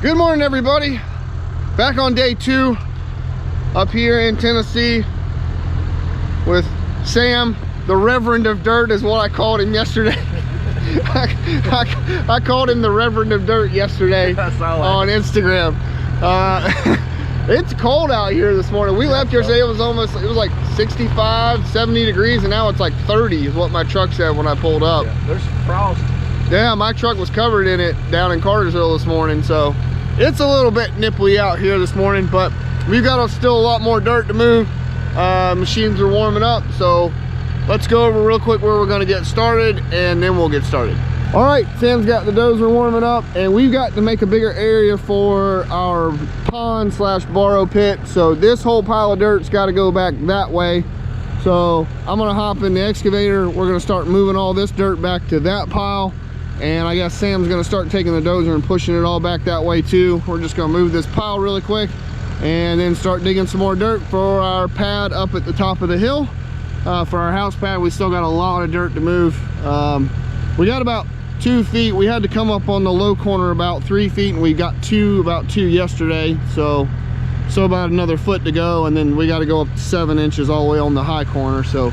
Good morning, everybody. Back on day 2 up here in Tennessee with Sam, the Reverend of Dirt is what I called him yesterday. I called him the Reverend of Dirt yesterday on Instagram. It's cold out here this morning. We left yesterday, it was like 65, 70 degrees, and now it's like 30 is what my truck said when I pulled up. Yeah, there's some frost. Yeah, my truck was covered in it down in Cartersville this morning, so it's a little bit nipply out here this morning, but we've got still a lot more dirt to move. Machines are warming up, so let's go over real quick where we're gonna get started, and then we'll get started. All right, Sam's got the dozer warming up, and we've got to make a bigger area for our pond slash borrow pit. So this whole pile of dirt's got to go back that way. So I'm gonna hop in the excavator. We're gonna start moving all this dirt back to that pile. And I guess Sam's gonna start taking the dozer and pushing it all back that way too. We're just gonna move this pile really quick and then start digging some more dirt for our pad up at the top of the hill. For our house pad, we still got a lot of dirt to move. We got about 2 feet. We had to come up on the low corner about 3 feet, and we got about two yesterday. So about another foot to go, and then we got to go up to 7 inches all the way on the high corner. So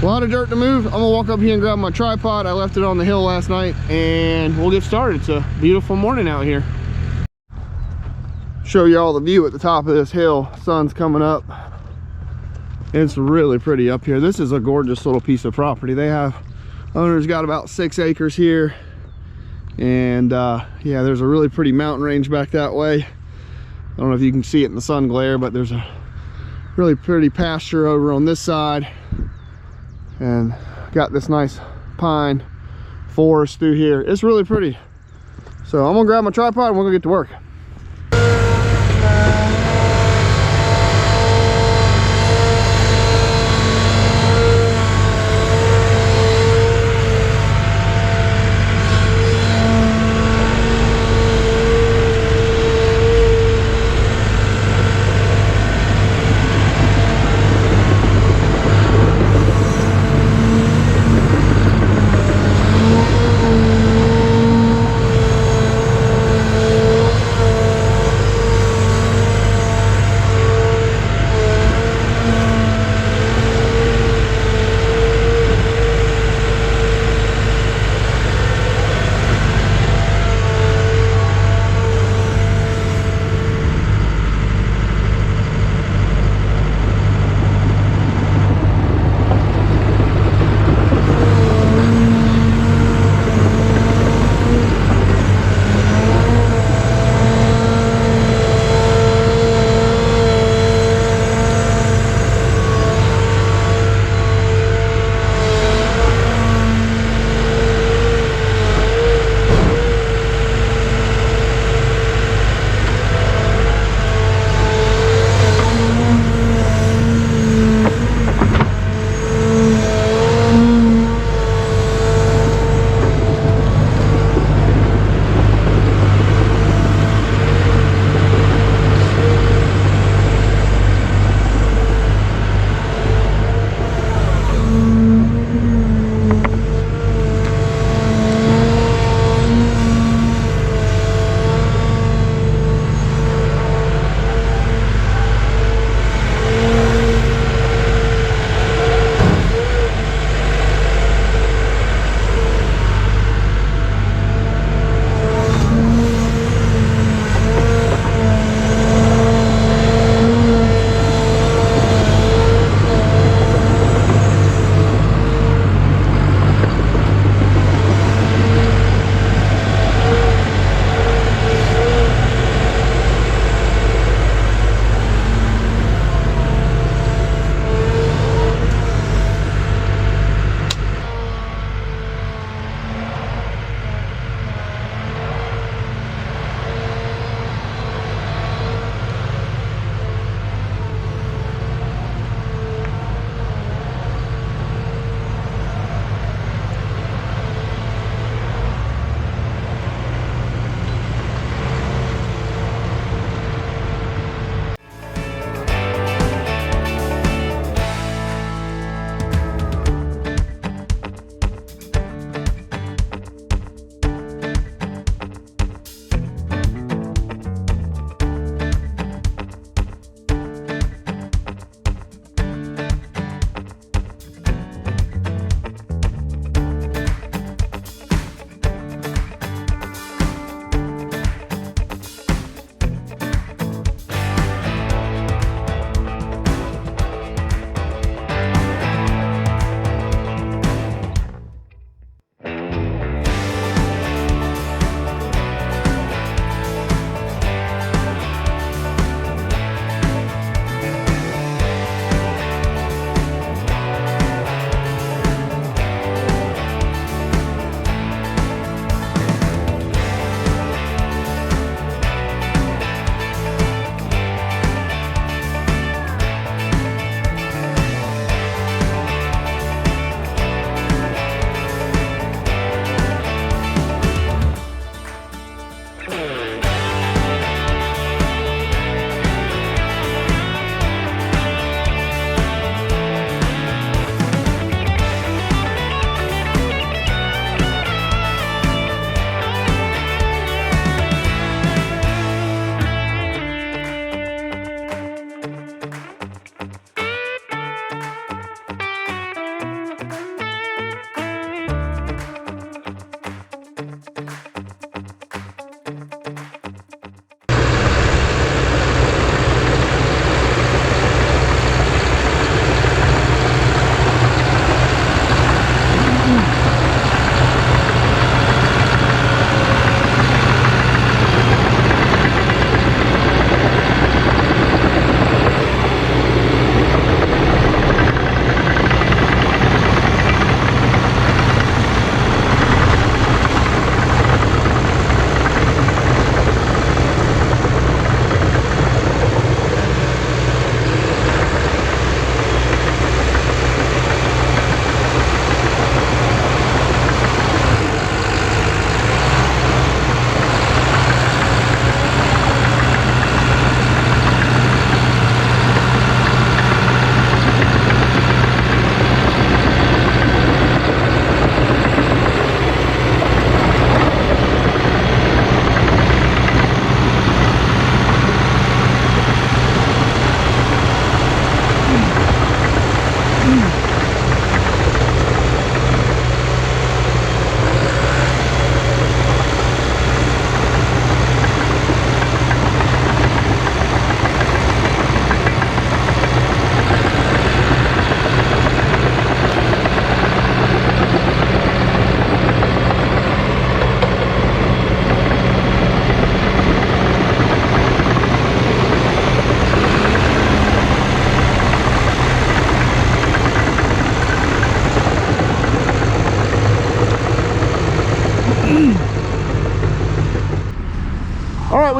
a lot of dirt to move. I'm gonna walk up here and grab my tripod. I left it on the hill last night, and we'll get started. It's a beautiful morning out here. Show you all the view at the top of this hill. Sun's coming up. It's really pretty up here. This is a gorgeous little piece of property. Owner's got about 6 acres here, and yeah, there's a really pretty mountain range back that way. I don't know if you can see it in the sun glare, but there's a really pretty pasture over on this side, and got this nice pine forest through here. It's really pretty. So I'm gonna grab my tripod and we're gonna get to work.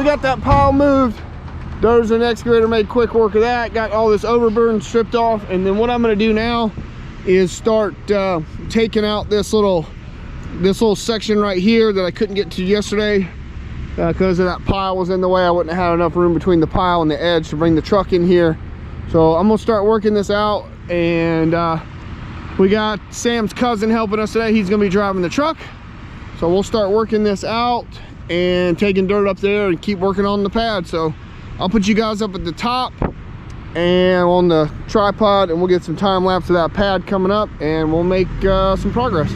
we got that pile moved. Dozer and excavator made quick work of that. Got all this overburden stripped off. And then what I'm gonna do now is start taking out this little section right here that I couldn't get to yesterday because of that pile was in the way. I wouldn't have had enough room between the pile and the edge to bring the truck in here. So I'm gonna start working this out, and we got Sam's cousin helping us today. He's gonna be driving the truck. So we'll start working this out and taking dirt up there and keep working on the pad. So I'll put you guys up at the top and on the tripod, and we'll get some time lapse of that pad coming up, and we'll make some progress.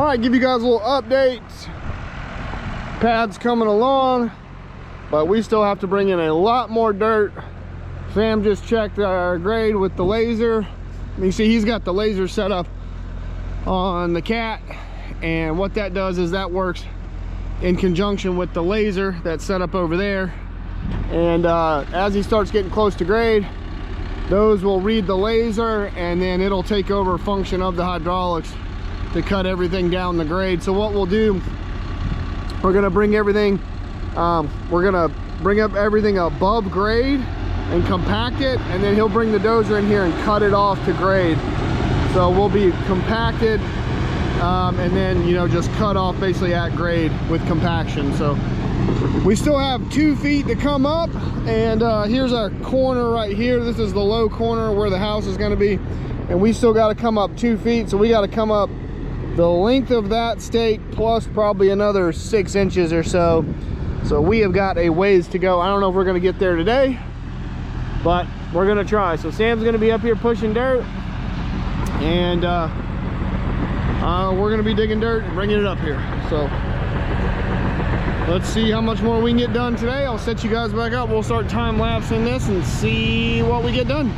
right, give you guys a little update. Pad's coming along, but we still have to bring in a lot more dirt. Sam just checked our grade with the laser. You see he's got the laser set up on the Cat, and what that does is that works in conjunction with the laser that's set up over there. And as he starts getting close to grade, those will read the laser, and then it'll take over function of the hydraulics to cut everything down the grade. So what we'll do, we're gonna bring everything, bring up everything above grade and compact it, and then he'll bring the dozer in here and cut it off to grade. So we'll be compacted, and then, you know, just cut off basically at grade with compaction. So we still have 2 feet to come up, and here's our corner right here. This is the low corner where the house is going to be, and we still got to come up 2 feet. So we got to come up the length of that stake plus probably another 6 inches or so. So we have got a ways to go. I don't know if we're going to get there today, but we're going to try. So Sam's going to be up here pushing dirt, and we're going to be digging dirt and bringing it up here. So let's see how much more we can get done today. I'll set you guys back up. We'll start time-lapsing this and see what we get done.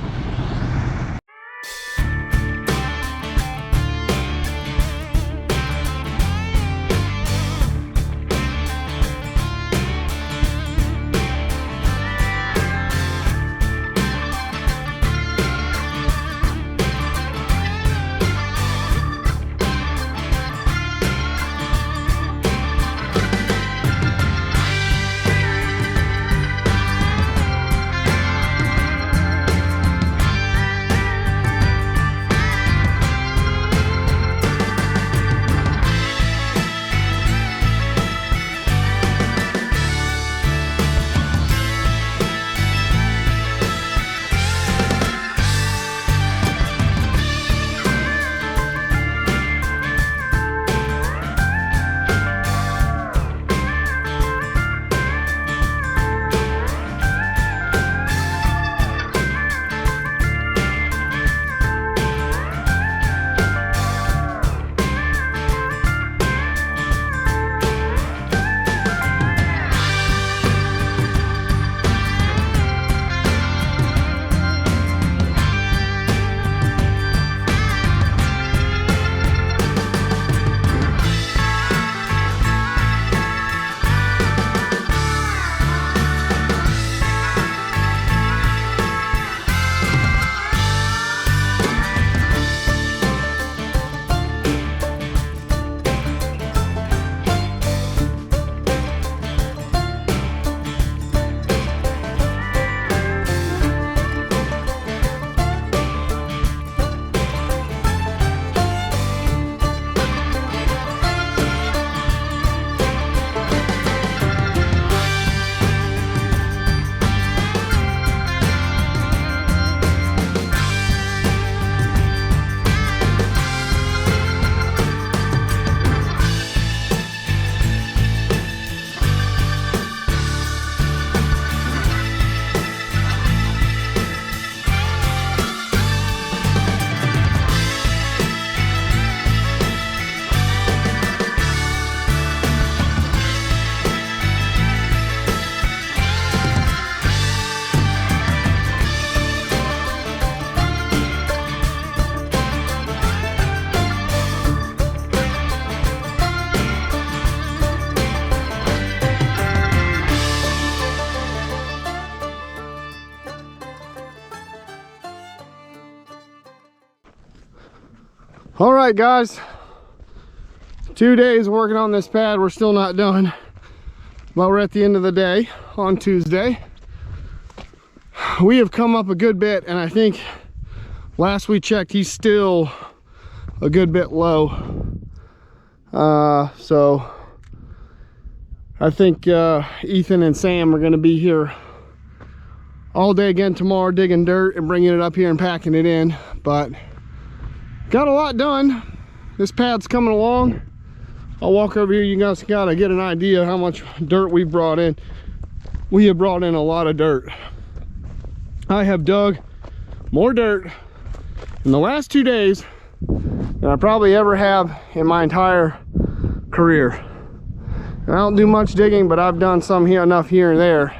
All right, guys, 2 days working on this pad. We're still not done, but we're at the end of the day on Tuesday. We have come up a good bit, and I think last we checked, he's still a good bit low. So I think Ethan and Sam are going to be here all day again tomorrow, digging dirt and bringing it up here and packing it in. But got a lot done. This pad's coming along. I'll walk over here. You guys gotta get an idea of how much dirt we've brought in. We have brought in a lot of dirt. I have dug more dirt in the last 2 days than I probably ever have in my entire career. And I don't do much digging, but I've done some here, enough here and there.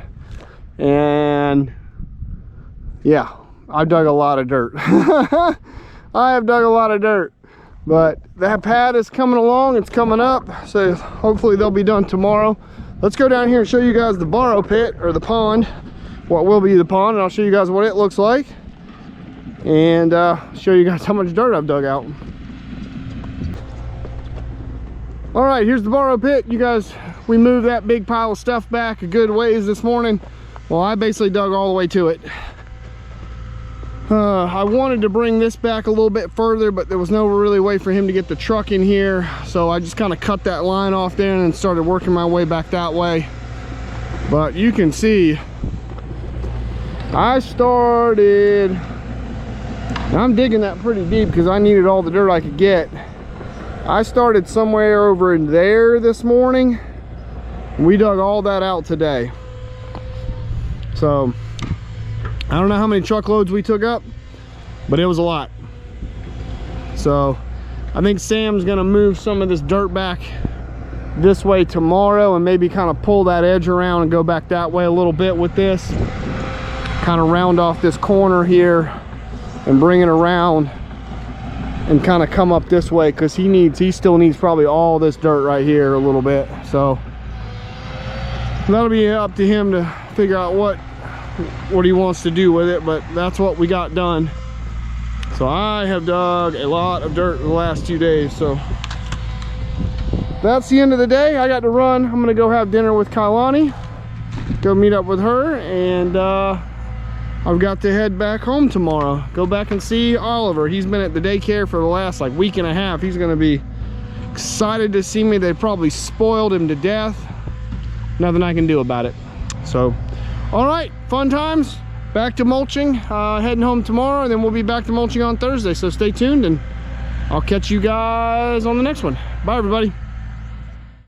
And yeah, I've dug a lot of dirt. I have dug a lot of dirt. But that pad is coming along, it's coming up, so hopefully they'll be done tomorrow. Let's go down here and show you guys the borrow pit, or the pond, what will be the pond, and I'll show you guys what it looks like, and show you guys how much dirt I've dug out. All right, here's the borrow pit. You guys, we moved that big pile of stuff back a good ways this morning. Well, I basically dug all the way to it. I wanted to bring this back a little bit further, but there was no really way for him to get the truck in here, so I just kind of cut that line off there and then started working my way back that way. But you can see I started, I'm digging that pretty deep because I needed all the dirt I could get. I started somewhere over in there this morning, and we dug all that out today. So I don't know how many truckloads we took up, but it was a lot. So I think Sam's gonna move some of this dirt back this way tomorrow and maybe kind of pull that edge around and go back that way a little bit with this. Kind of round off this corner here and bring it around and kind of come up this way, because he still needs probably all this dirt right here a little bit. So that'll be up to him to figure out what he wants to do with it, but that's what we got done. So I have dug a lot of dirt in the last 2 days. So that's the end of the day. I got to run. I'm gonna go have dinner with Kailani, go meet up with her, and I've got to head back home tomorrow, go back and see Oliver. He's been at the daycare for the last like week and a half. He's gonna be excited to see me. They probably spoiled him to death. Nothing I can do about it. So all right, fun times. Back to mulching, heading home tomorrow, and then we'll be back to mulching on Thursday. So stay tuned, and I'll catch you guys on the next one. Bye, everybody.